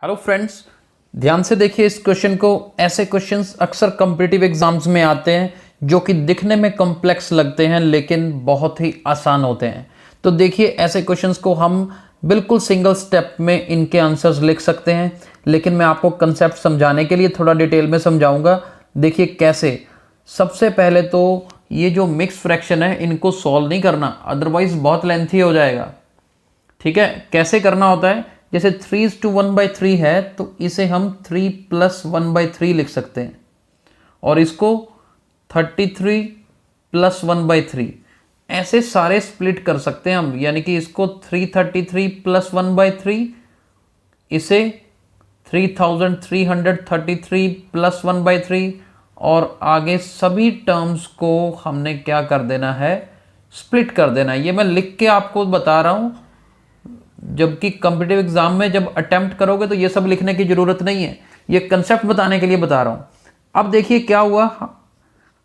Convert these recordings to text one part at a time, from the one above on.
Hello friends, ध्यान से देखिए इस क्वेश्चन को। ऐसे क्वेश्चंस अक्सर कॉम्पिटिटिव एग्जाम्स में आते हैं जो कि दिखने में कॉम्प्लेक्स लगते हैं लेकिन बहुत ही आसान होते हैं। तो देखिए ऐसे क्वेश्चंस को हम बिल्कुल सिंगल स्टेप में इनके आंसर्स लिख सकते हैं, लेकिन मैं आपको कंसेप्ट समझाने के लिए थोड़ा डिटेल में समझाऊंगा। देखिए कैसे। सबसे पहले तो ये जो मिक्स फ्रैक्शन है इनको सॉल्व नहीं करना, अदरवाइज बहुत लेंथी हो जाएगा। ठीक है, कैसे करना होता है, जैसे 3:1/3 है तो इसे हम 3 + 1/3 लिख सकते हैं, और इसको 33 + 1/3 ऐसे सारे स्प्लिट कर सकते हैं हम। यानी कि इसको 333 + 1/3, इसे 3333 + 1/3, और आगे सभी टर्म्स को हमने क्या कर देना है, स्प्लिट कर देना है। ये मैं लिख के आपको बता रहा हूं, जबकि कॉम्पिटिटिव एग्जाम में जब अटेम्प्ट करोगे तो ये सब लिखने की जरूरत नहीं है। ये कंसेप्ट बताने के लिए बता रहा हूं। अब देखिए क्या हुआ।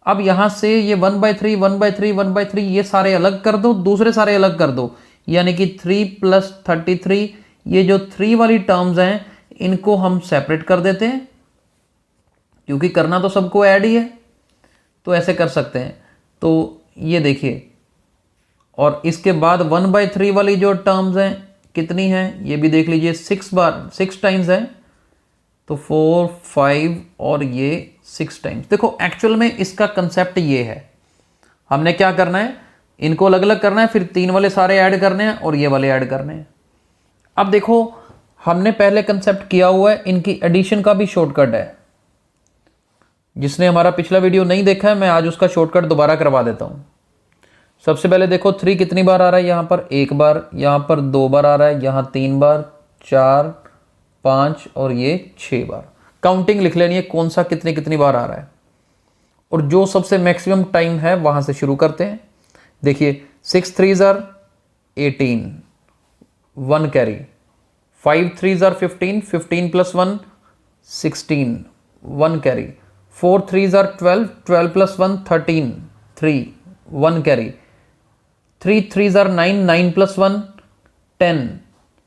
अब यहां से ये 1/3 1/3 1/3 ये सारे अलग कर दो, दूसरे सारे अलग कर दो। यानी कि 3 + 33, ये जो 3 वाली टर्म्स हैं इनको हम सेपरेट कर देते हैं, क्योंकि करना तो सबको ऐड ही है, तो ऐसे कर सकते हैं। तो ये देखिए, और इसके बाद 1/3 वाली जो टर्म्स हैं कितनी है ये भी देख लीजिए, 6 टाइम्स है, तो 4 5 और ये 6 टाइम्स। देखो एक्चुअल में इसका कंसेप्ट ये है, हमने क्या करना है, इनको अलग अलग करना है, फिर 3 वाले सारे ऐड करने हैं और ये वाले ऐड करने हैं। अब देखो हमने पहले कंसेप्ट किया हुआ है, इनकी एडिशन का भी शॉर्टकट है। जिसने हमारा पिछला वीडियो नहीं देखा है, मैं आज उसका शॉर्टकट दोबारा करवा देता हूं। सबसे पहले देखो 3 कितनी बार आ रहा है, यहां पर 1 बार, यहां पर 2 बार आ रहा है, यहां 3 बार, 4 5 और ये 6 बार। काउंटिंग लिख लेनी है कौन सा कितनी कितनी बार आ रहा है, और जो सबसे मैक्सिमम टाइम है वहां से शुरू करते हैं। देखिए 6 3s are 18, 1 carry, 5 3s are 15, 15 + 1 16, 1 carry, 4 3s are 12, 12 + 1 13, 3, 1 carry, 3 3s are 9, 9 + 1 10,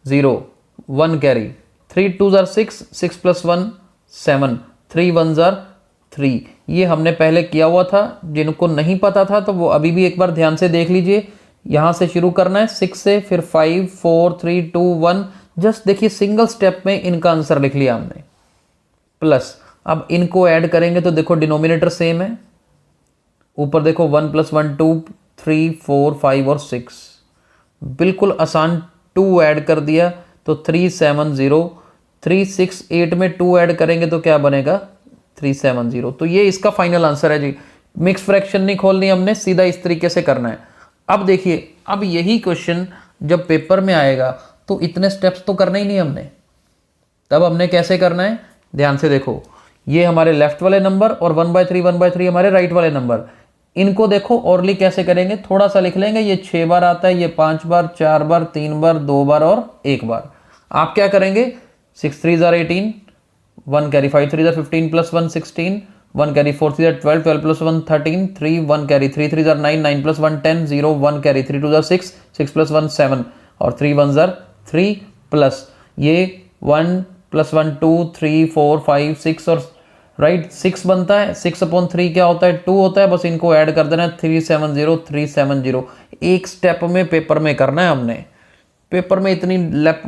0, 1 carry, 3 2s are 6, 6 + 1 7, 3 1s are 3। ये हमने पहले किया हुआ था, जिनको नहीं पता था तो वो अभी भी एक बार ध्यान से देख लीजिए। यहां से शुरू करना है 6 से, फिर 5 4 3 2 1। जस्ट देखिए सिंगल स्टेप में इनका आंसर लिख लिया हमने, प्लस अब इनको ऐड करेंगे तो देखो डिनोमिनेटर सेम है। ऊपर देखो 1 + 1 2 3 4 5 और 6, बिल्कुल आसान। 2 ऐड कर दिया तो 3 7 0, 3 6 8 में 2 ऐड करेंगे तो क्या बनेगा, 3 7 0। तो ये इसका फाइनल आंसर है जी। मिक्स फ्रैक्शन नहीं खोलनी हमने, सीधा इस तरीके से करना है। अब देखिए, अब यही क्वेश्चन जब पेपर में आएगा तो इतने स्टेप्स तो करने ही नहीं हमने, तब हमने कैसे करना है, ध्यान से देखो। ये हमारे लेफ्ट वाले नंबर और 1/3 1/3 हमारे राइट वाले नंबर। इनको देखो ओरली कैसे करेंगे, थोड़ा सा लिख लेंगे। ये 6 बार आता है, ये 5 बार, 4 बार, 3 बार, 2 बार और 1 बार। आप क्या करेंगे, 6 3s are 18, 1 carry, 5 3s are 15 + 1 16, 1 carry, 4 3s are 12, 12 + 1 13, 3 1 carry, 3 3s are 9, 9 + 1 10, 0 1 carry, 3 2s are 6, 6 + 1 7 और 3 1s are 3, प्लस ये 1 + 1 2 3 4 5 6 और राइट 6 बनता है। 6/3 क्या होता है, 2 होता है। बस इनको ऐड कर देना है, 3 7 0 3 7 0। एक स्टेप में पेपर में करना है हमने, पेपर में इतनी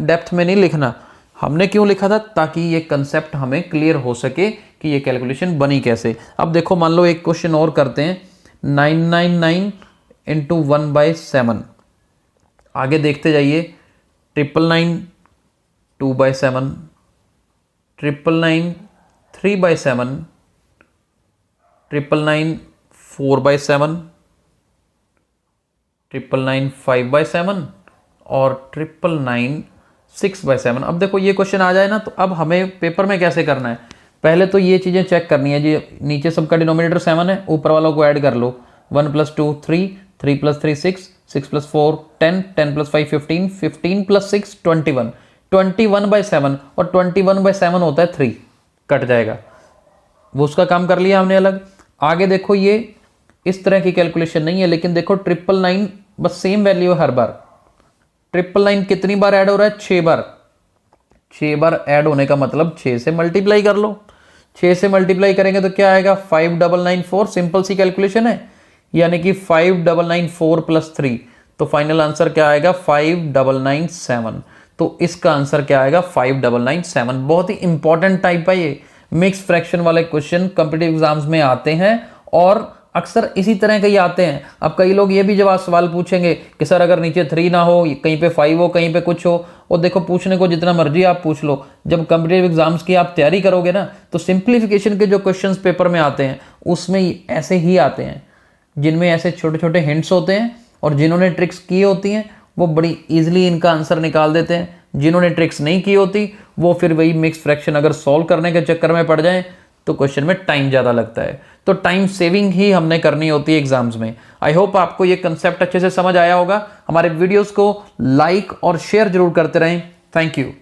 डेप्थ में नहीं लिखना। हमने क्यों लिखा था, ताकि ये कंसेप्ट हमें क्लियर हो सके कि ये कैलकुलेशन बनी कैसे। अब देखो मान लो एक क्वेश्चन और करते हैं, 999 × 1/7। आगे देखते जाइए, 999 2/7, 999 3/7, 999 4/7, 999 5/7 और 999 6/7। अब देखो ये क्वेश्चन आ जाए ना, तो अब हमें पेपर में कैसे करना है, पहले तो ये चीजें चेक करनी है जी। नीचे सबका डिनोमिनेटर 7 है, ऊपर वालों को ऐड कर लो। 1 + 2 3, 3 + 3 6, 6 + 4 10, 10 + 5 15, 15 + 6 21, 21/7, और 21/7 होता है 3, कट जाएगा। वो उसका काम कर लिया हमने अलग। आगे देखो ये इस तरह की कैलकुलेशन नहीं है, लेकिन देखो 999 बस सेम वैल्यू है हर बार। 999 कितनी बार ऐड हो रहा है, 6 बार। 6 बार ऐड होने का मतलब 6 से मल्टीप्लाई कर लो। 6 से मल्टीप्लाई करेंगे तो क्या आएगा 5994, सिंपल सी कैलकुलेशन है, यानी कि 5994 प्लस 3, तो फाइनल आंसर क्या आएगा 5997। तो इसका आंसर क्या आएगा 5997। बहुत ही इंपॉर्टेंट टाइप है ये, मिक्स फ्रैक्शन वाले क्वेश्चन कॉम्पिटिटिव एग्जाम्स में आते हैं और अक्सर इसी तरह के ही आते हैं। अब कई लोग ये भी जवाब सवाल पूछेंगे कि सर अगर नीचे 3 ना हो, कहीं पे 5 हो, कहीं पे कुछ हो, और देखो पूछने को जितना मर्जी आप पूछ लो, जब कॉम्पिटिटिव एग्जाम्स की आप तैयारी करोगे ना तो सिंप्लीफिकेशन के जो क्वेश्चंस पेपर में आते हैं उसमें ऐसे ही आते हैं, जिनमें ऐसे छोटे छोटे हिंट्स होते हैं और जिन्होंने ट्रिक्स की होती हैं वो बड़ी इजीली इनका आंसर निकाल देते हैं। जिन्होंने ट्रिक्स नहीं की होती वो फिर वही मिक्स फ्रैक्शन अगर सॉल्व करने के चक्कर में पड़ जाएं तो क्वेश्चन में टाइम ज़्यादा लगता है। तो टाइम सेविंग ही हमने करनी होती है एग्जाम्स में। आई होप आपको ये कंसेप्ट अच्छे से समझ आया होगा। हमारे वीडियोस को लाइक और शेयर जरूर करते रहें। Thank you.